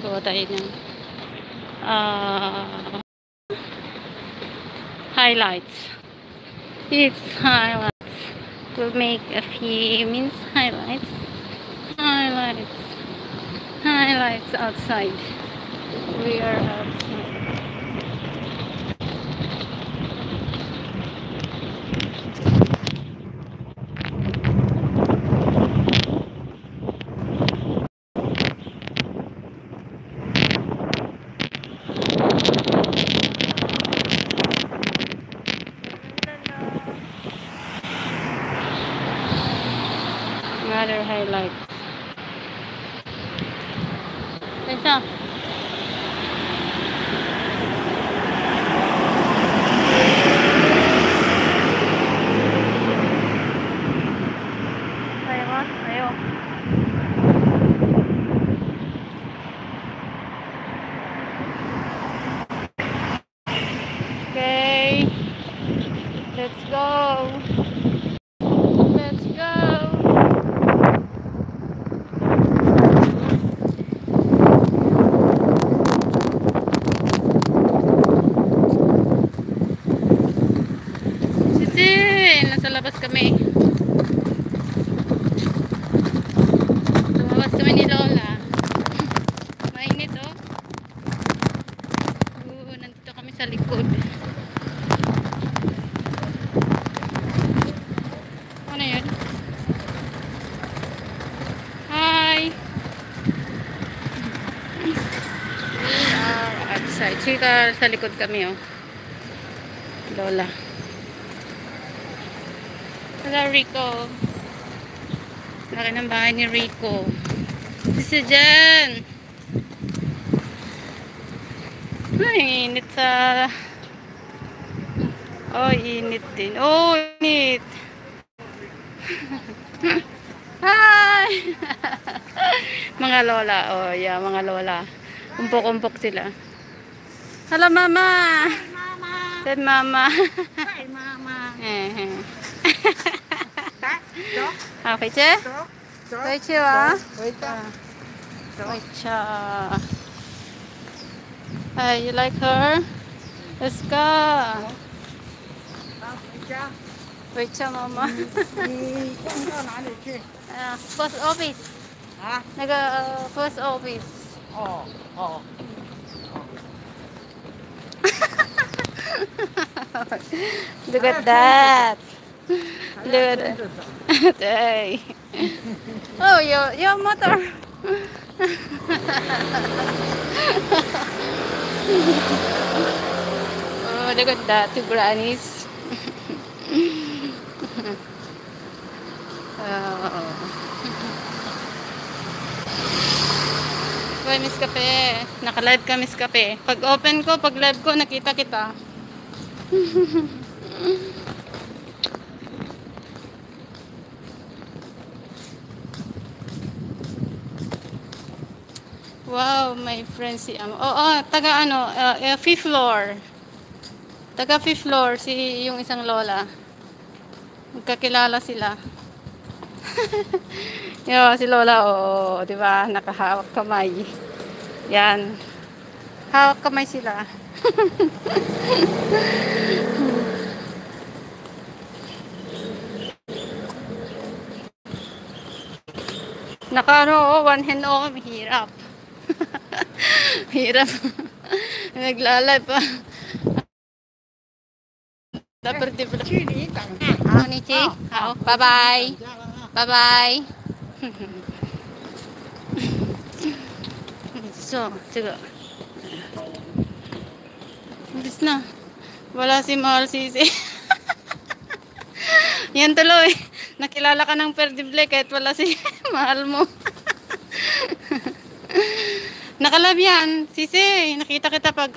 Gawa tayo ng uh, highlights. It's highlights. We'll make a few means highlights. Highlights. Highlights outside. We are outside. Another highlights. Isa. Ayaw ba? Ayaw. Okay. Let's go. Let's go. Nasa labas kami. Lumabas kami ni Lola. Mainit oh. Nandito kami sa likod. Ano yun? Hi! We are outside. Sika sa likod kami oh. Lola. Hello, Rico. Laki ng bahay ni Rico. Sisi dyan. Ay, init sa... Oh, init din. Oh, init. Hi! Mga lola. Oh, yeah, mga lola. Umpok-umpok sila. Hello, mama. Hi, mama. Said mama. Hi, mama. Okay, che? Wait, che, wa? Wait, cha. Hey, you like her? Let's go. Wait, cha, mama. Post office. Naga post office. Oh, oh. Look at that. Look at that. Hey. Oh, your mother. Oh, look at that. Two grannies. Oh. Well, Miss Cafe. Naka-live ka, Miss Cafe. Pag open ko, pag live ko, nakita kita. Wow, my friend si taga ano, fifth floor. Taga fifth floor si yung isang lola. Magkakilala sila. Yo, si lola oh, 'di ba? Nakahawak kamay. Yan. Hawak kamay sila. Nakano, one hand oh, mahirap. Hirap. Naglalay pa. Dapat di pa. Nichi. Bye-bye. Bye-bye. So, sige. Bilis na. Wala si Mahal Sisi. Yan tuloy. Nakilala ka ng perdible kahit wala si mahal mo. Nakalab yan. Sisi, nakita kita pag